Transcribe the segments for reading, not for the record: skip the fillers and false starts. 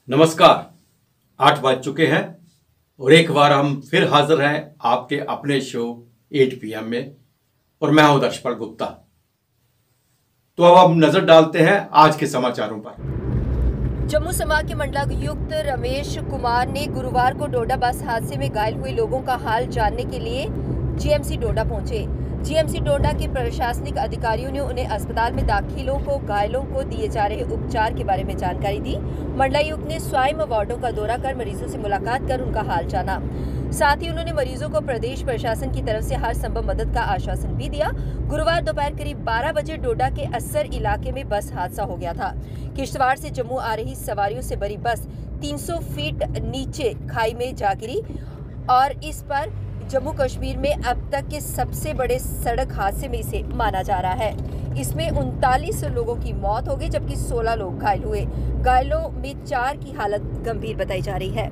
नमस्कार। 8 बज चुके हैं और एक बार हम फिर हाजिर हैं आपके अपने शो 8 PM में और मैं हूं दर्शपाल गुप्ता। तो अब हम नजर डालते हैं आज के समाचारों पर। जम्मू संभाग के मंडलायुक्त रमेश कुमार ने गुरुवार को डोडा बस हादसे में घायल हुए लोगों का हाल जानने के लिए जीएमसी डोडा पहुंचे। जीएमसी डोडा के प्रशासनिक अधिकारियों ने उन्हें अस्पताल में दाखिलों को घायलों को दिए जा रहे उपचार के बारे में जानकारी दी। मंडलायुक्त ने स्वयं वार्डों का दौरा कर मरीजों से मुलाकात कर उनका हाल जाना। साथ ही उन्होंने मरीजों को प्रदेश प्रशासन की तरफ से हर संभव मदद का आश्वासन भी दिया। गुरुवार दोपहर करीब 12 बजे डोडा के अस्सर इलाके में बस हादसा हो गया था। किश्तवाड़ से जम्मू आ रही सवारियों से भरी बस 300 फीट नीचे खाई में जा गिरी और इस पर जम्मू कश्मीर में अब तक के सबसे बड़े सड़क हादसे में इसे माना जा रहा है। इसमें 39 लोगों की मौत हो गई जबकि 16 लोग घायल हुए। घायलों में 4 की हालत गंभीर बताई जा रही है।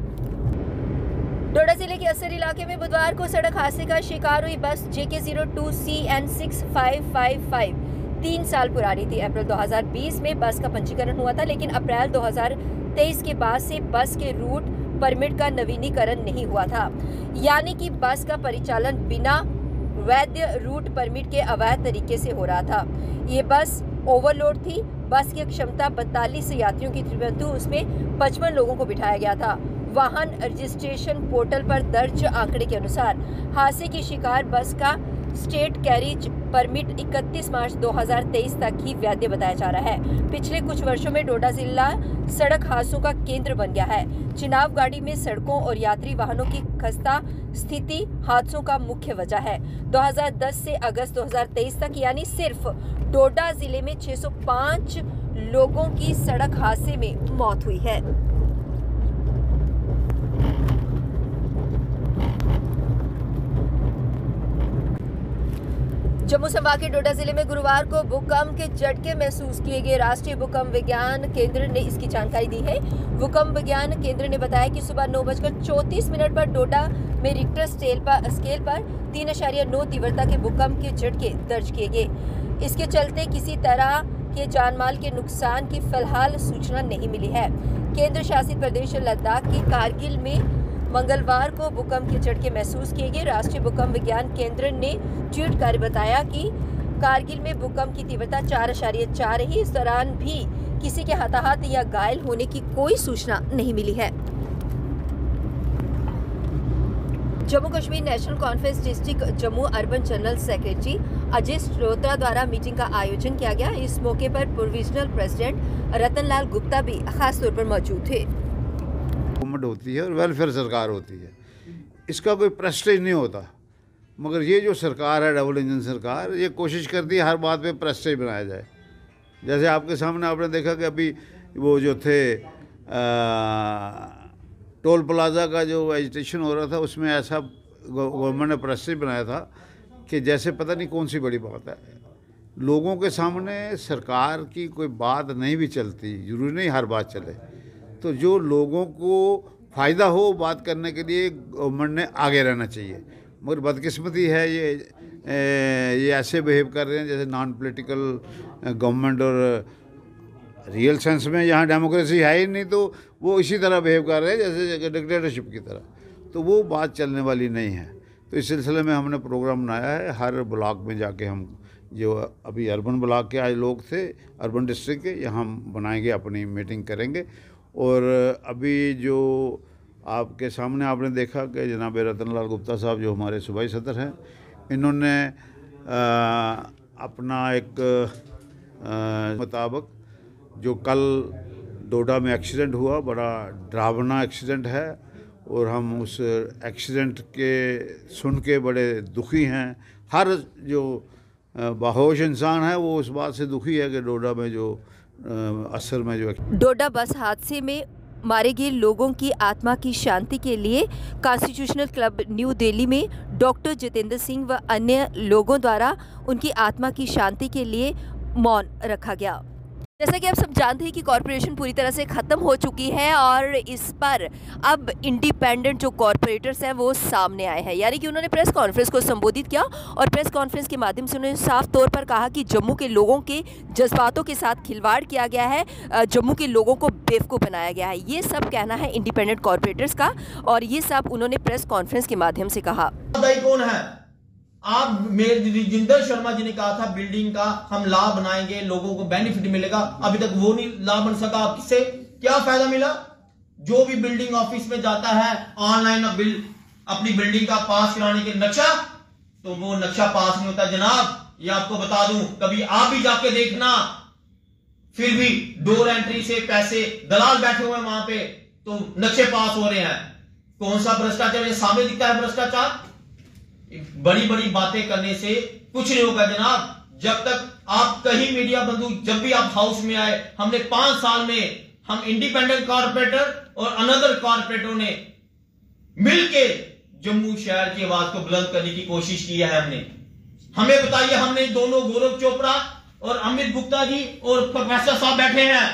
डोडा जिले के अस्सर इलाके में बुधवार को सड़क हादसे का शिकार हुई बस JK02 CN 6555 3 साल पुरानी थी। अप्रैल 2020 में बस का पंजीकरण हुआ था, लेकिन अप्रैल 2023 के बाद से बस के रूट परमिट का नवीनीकरण नहीं हुआ था, यानी कि बस का परिचालन बिना वैध रूट परमिट के अवैध तरीके से हो रहा था। ये बस ओवरलोड थी। बस की क्षमता 42 यात्रियों की थी, परंतु उसमें 55 लोगों को बिठाया गया था। वाहन रजिस्ट्रेशन पोर्टल पर दर्ज आंकड़े के अनुसार हादसे की शिकार बस का स्टेट कैरिज परमिट 31 मार्च 2023 तक ही वैध बताया जा रहा है। पिछले कुछ वर्षों में डोडा जिला सड़क हादसों का केंद्र बन गया है। चुनाव गाड़ी में सड़कों और यात्री वाहनों की खस्ता स्थिति हादसों का मुख्य वजह है। 2010 से अगस्त 2023 तक यानी सिर्फ डोडा जिले में 605 लोगों की सड़क हादसे में मौत हुई है। जम्मू संभाग के डोडा जिले में गुरुवार को भूकंप के झटके महसूस किए गए। राष्ट्रीय भूकंप विज्ञान केंद्र ने इसकी जानकारी दी है। भूकंप विज्ञान केंद्र ने बताया कि सुबह 9:34 पर डोडा में रिक्टर स्केल पर 3.9 तीव्रता के भूकंप के झटके दर्ज किए गए। इसके चलते किसी तरह के जानमाल के नुकसान की फिलहाल सूचना नहीं मिली है। केंद्र शासित प्रदेश लद्दाख के कारगिल में मंगलवार को भूकंप के झटके महसूस किए गए। राष्ट्रीय भूकंप विज्ञान केंद्र ने ट्वीट कर बताया कि कारगिल में भूकंप की तीव्रता 4.4 रही। इस दौरान भी किसी के हताहत या घायल होने की कोई सूचना नहीं मिली है। Jammu Kashmir national conference district Jammu urban general secretary Ajay Shrotra द्वारा मीटिंग का आयोजन किया गया। इस मौके पर प्रोविजनल प्रेसिडेंट रतन लाल गुप्ता भी खास तौर पर मौजूद थे। गवर्नमेंट होती है और वेलफेयर सरकार होती है, इसका कोई प्रेस्टीज नहीं होता। मगर ये जो सरकार है, डबल इंजन सरकार, ये कोशिश करती है हर बात पे प्रेस्टीज बनाया जाए। जैसे आपके सामने आपने देखा कि अभी वो जो थे टोल प्लाजा का जो एजिटेशन हो रहा था, उसमें ऐसा गवर्नमेंट ने प्रेस्टीज बनाया था कि जैसे पता नहीं कौन सी बड़ी बात है। लोगों के सामने सरकार की कोई बात नहीं भी चलती, जरूरी नहीं हर बात चले, तो जो लोगों को फ़ायदा हो बात करने के लिए गवर्नमेंट ने आगे रहना चाहिए। मगर बदकिस्मती है ये ऐसे बिहेव कर रहे हैं जैसे नॉन पॉलिटिकल गवर्नमेंट, और रियल सेंस में यहाँ डेमोक्रेसी है ही नहीं, तो वो इसी तरह बिहेव कर रहे हैं जैसे डिक्टेटरशिप की तरह। तो वो बात चलने वाली नहीं है। तो इस सिलसिले में हमने प्रोग्राम बनाया है। हर ब्लॉक में जाके हम जो अभी अर्बन ब्लॉक के आज लोग थे, अर्बन डिस्ट्रिक्ट के, यहाँ हम बनाएंगे, अपनी मीटिंग करेंगे। और अभी जो आपके सामने आपने देखा कि जनाब रतन लाल गुप्ता साहब जो हमारे सूबाई सदर हैं, इन्होंने अपना एक मुताबिक जो कल डोडा में एक्सीडेंट हुआ, बड़ा डरावना एक्सीडेंट है और हम उस एक्सीडेंट के सुन के बड़े दुखी हैं। हर जो बाहोश इंसान है वो उस बात से दुखी है कि डोडा में जो असर में जो डोडा बस हादसे में मारे गए लोगों की आत्मा की शांति के लिए कॉन्स्टिट्यूशनल क्लब न्यू दिल्ली में डॉक्टर जितेंद्र सिंह व अन्य लोगों द्वारा उनकी आत्मा की शांति के लिए मौन रखा गया। जैसा कि आप सब जानते हैं कि कॉरपोरेशन पूरी तरह से ख़त्म हो चुकी है और इस पर अब इंडिपेंडेंट जो कॉरपोरेटर्स हैं वो सामने आए हैं। यानी कि उन्होंने प्रेस कॉन्फ्रेंस को संबोधित किया और प्रेस कॉन्फ्रेंस के माध्यम से उन्होंने साफ तौर पर कहा कि जम्मू के लोगों के जज्बातों के साथ खिलवाड़ किया गया है, जम्मू के लोगों को बेवकूफ़ बनाया गया है। ये सब कहना है इंडिपेंडेंट कॉरपोरेटर्स का और ये सब उन्होंने प्रेस कॉन्फ्रेंस के माध्यम से कहा। कौन है? आप मेरे जिंदर शर्मा जी ने कहा था बिल्डिंग का हम लाभ बनाएंगे, लोगों को बेनिफिट मिलेगा, अभी तक वो नहीं लाभ बन सका। आप किससे क्या फायदा मिला? जो भी बिल्डिंग ऑफिस में जाता है ऑनलाइन अपनी बिल्डिंग का पास कराने के नक्शा, तो वो नक्शा पास नहीं होता जनाब। ये आपको बता दूं, कभी आप भी जाके देखना, फिर भी डोर एंट्री से पैसे दलाल बैठे हुए वहां पे, तो नक्शे पास हो रहे हैं। कौन सा भ्रष्टाचार? सामने दिखता है भ्रष्टाचार। बड़ी बड़ी बातें करने से कुछ नहीं होगा जनाब। जब तक आप कहीं मीडिया बंधु, जब भी आप हाउस में आए, हमने 5 साल में हम इंडिपेंडेंट कॉर्पोरेटर और अनदर कॉर्पोरेटरों ने मिलके जम्मू शहर की आवाज को बुलंद करने की कोशिश की है। हमें बताइए, हमने दोनों गौरव चोपड़ा और अमित गुप्ता जी और प्रोफेसर साहब बैठे हैं,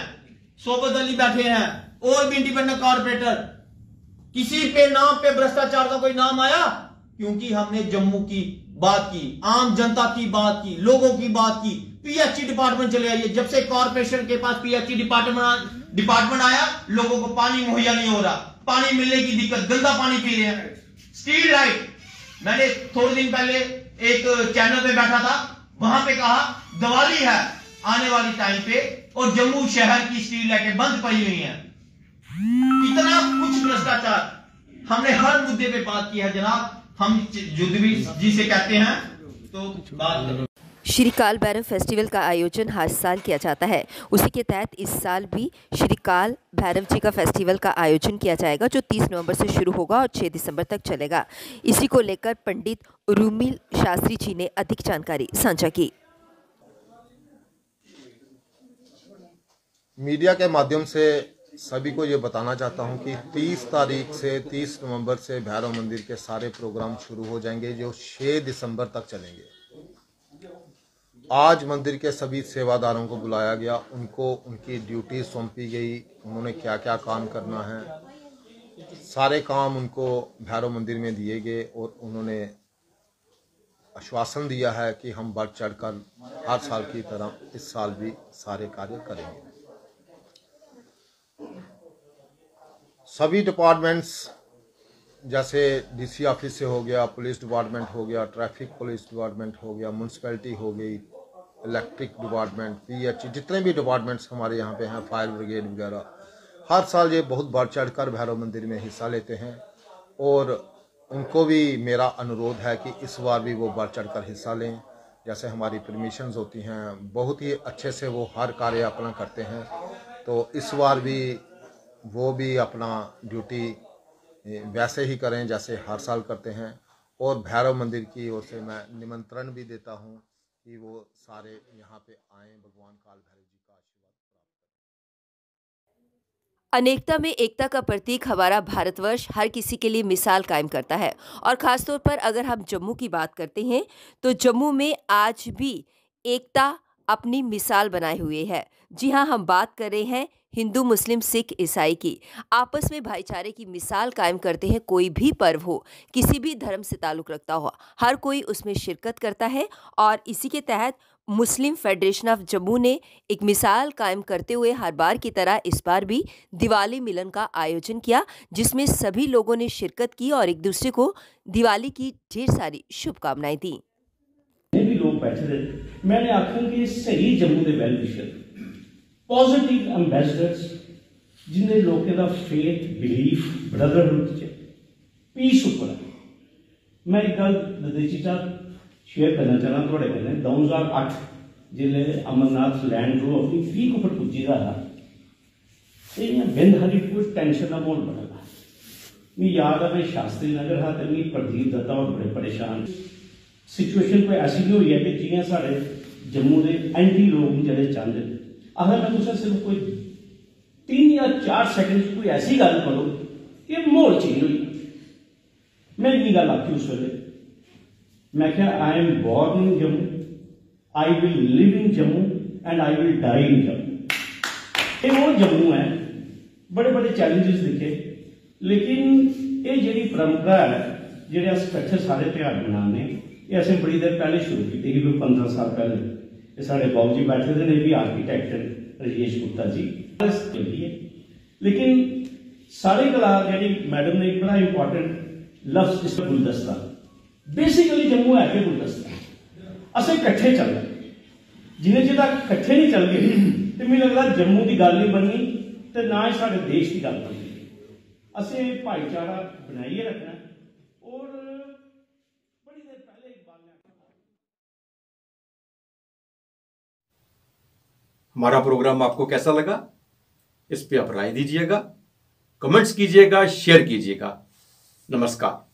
सोबत अली बैठे हैं, और भी इंडिपेंडेंट कॉर्पोरेटर, किसी पे नाम पे भ्रष्टाचार का कोई नाम आया? क्योंकि हमने जम्मू की बात की, आम जनता की बात की, लोगों की बात की। पीएचई डिपार्टमेंट चले आइए, जब से कॉर्पोरेशन के पास पीएचई डिपार्टमेंट आया, लोगों को पानी मुहैया नहीं हो रहा, पानी मिलने की दिक्कत, गंदा पानी पी रहे हैं। स्ट्रीट लाइट, मैंने थोड़े दिन पहले एक चैनल पे बैठा था, वहां पे कहा दिवाली है आने वाली टाइम पे और जम्मू शहर की स्ट्रीट लाइटें बंद पड़ी हुई हैं। इतना कुछ भ्रष्टाचार, हमने हर मुद्दे पे बात की है जनाब। हम युद्ध भी जिसे कहते हैं तो बात। श्री काल भैरव फेस्टिवल का आयोजन हर साल किया जाता है। उसी के तहत इस साल भी श्री काल भैरव जी का फेस्टिवल का आयोजन किया जाएगा, जो 30 नवंबर से शुरू होगा और 6 दिसंबर तक चलेगा। इसी को लेकर पंडित रूमिल शास्त्री जी ने अधिक जानकारी साझा की। मीडिया के माध्यम से सभी को ये बताना चाहता हूँ कि 30 तारीख से 30 नवंबर से भैरव मंदिर के सारे प्रोग्राम शुरू हो जाएंगे, जो 6 दिसंबर तक चलेंगे। आज मंदिर के सभी सेवादारों को बुलाया गया, उनको उनकी ड्यूटी सौंपी गई, उन्होंने क्या क्या काम करना है, सारे काम उनको भैरव मंदिर में दिए गए और उन्होंने आश्वासन दिया है कि हम बढ़ चढ़कर हर साल की तरह इस साल भी सारे कार्य करेंगे। सभी डिपार्टमेंट्स जैसे डीसी ऑफिस से हो गया, पुलिस डिपार्टमेंट हो गया, ट्रैफिक पुलिस डिपार्टमेंट हो गया, म्यूनसिपैलिटी हो गई, इलेक्ट्रिक डिपार्टमेंट, पीएचई, जितने भी डिपार्टमेंट्स हमारे यहाँ पे हैं, फायर ब्रिगेड वगैरह, हर साल ये बहुत बढ़ चढ़ कर भैरव मंदिर में हिस्सा लेते हैं और उनको भी मेरा अनुरोध है कि इस बार भी वो बढ़ चढ़ कर हिस्सा लें। जैसे हमारी परमिशंस होती हैं, बहुत ही अच्छे से वो हर कार्य अपना करते हैं, तो इस बार भी वो भी अपना ड्यूटी वैसे ही करें जैसे हर साल करते हैं। और भैरव मंदिर की ओर से मैं निमंत्रण भी देता हूं कि वो सारे यहाँ पे आएं, भगवान काल भैरव जी का आशीर्वाद प्राप्त करें। अनेकता में एकता का प्रतीक हमारा भारतवर्ष हर किसी के लिए मिसाल कायम करता है और ख़ासतौर पर अगर हम जम्मू की बात करते हैं तो जम्मू में आज भी एकता अपनी मिसाल बनाए हुए है। जी हाँ, हम बात कर रहे हैं हिंदू, मुस्लिम, सिख, ईसाई की। आपस में भाईचारे की मिसाल कायम करते हैं। कोई भी पर्व हो, किसी भी धर्म से ताल्लुक़ रखता हो, हर कोई उसमें शिरकत करता है और इसी के तहत मुस्लिम फेडरेशन ऑफ जम्मू ने एक मिसाल कायम करते हुए हर बार की तरह इस बार भी दिवाली मिलन का आयोजन किया, जिसमें सभी लोगों ने शिरकत की और एक दूसरे को दिवाली की ढेर सारी शुभकामनाएं दी। भी लोग बैठे थे, मैंने आखिर कि सही जम्मू के वेल विशर पॉजिटिव एम्बेसडर्स जिन्हें लोगों का फेथ, बिलीफ, ब्रदरहुड पीस उपर मैं एक गल नतीजा शेयर करना चाहना थोड़े कन्नै। 2008 जिले अमरनाथ लैंड रो अपनी पीक उपर पुज्जी दा हा, बिंद हारी कोई टेंशन का माहौल बना था। मिगी याद है मैं शास्त्री नगर हा तो मिगी प्रदीप दत्ता और बड़े परेशान सिचुएशन कोई ऐसी भी हुई है कि जियां साढ़े जम्मू के एंटी लोग जो चाहते, अगर मैं तुझे सिर्फ कोई 3 या 4 सेकंड कोई ऐसी गल करो कि माहौल चेंज हुई। मैं की गल आखी उस वेले, मैं क्या I am born in Jammu, I will live in Jammu and I will die in Jammu. ये वो जम्मू है, बड़े बड़े चैलेंजेस दिखे, लेकिन ये जी परंपरा है जेडे अस कट्ठे सारे त्यौहार मनाने, ये असें बड़ी देर पहले शुरू की थी, कोई 15 साल पहले। ये साढ़े बाबू जी बैठे थे, भी आर्कीटैक्ट राजेश गुप्ता जी चलिए। लेकिन सारे कलाकार जी मैडम ने एक बड़ा इंपॉर्टेंट लफ्ज इस गुलदस्ता, बेसिकली जम्मू है कि गुलदस्ता असें कट्ठे चलना, जिन्हें जिदा कट्ठे नहीं चल गए तो मुझे लगता जम्मू की गल नहीं बननी तो ना ही साढ़े देश की गल बननी। असें भाईचारा बनाइए रखना। और बड़ी देर पहले एक बात हमारा प्रोग्राम आपको कैसा लगा, इस पे आप राय दीजिएगा, कमेंट्स कीजिएगा, शेयर कीजिएगा। नमस्कार।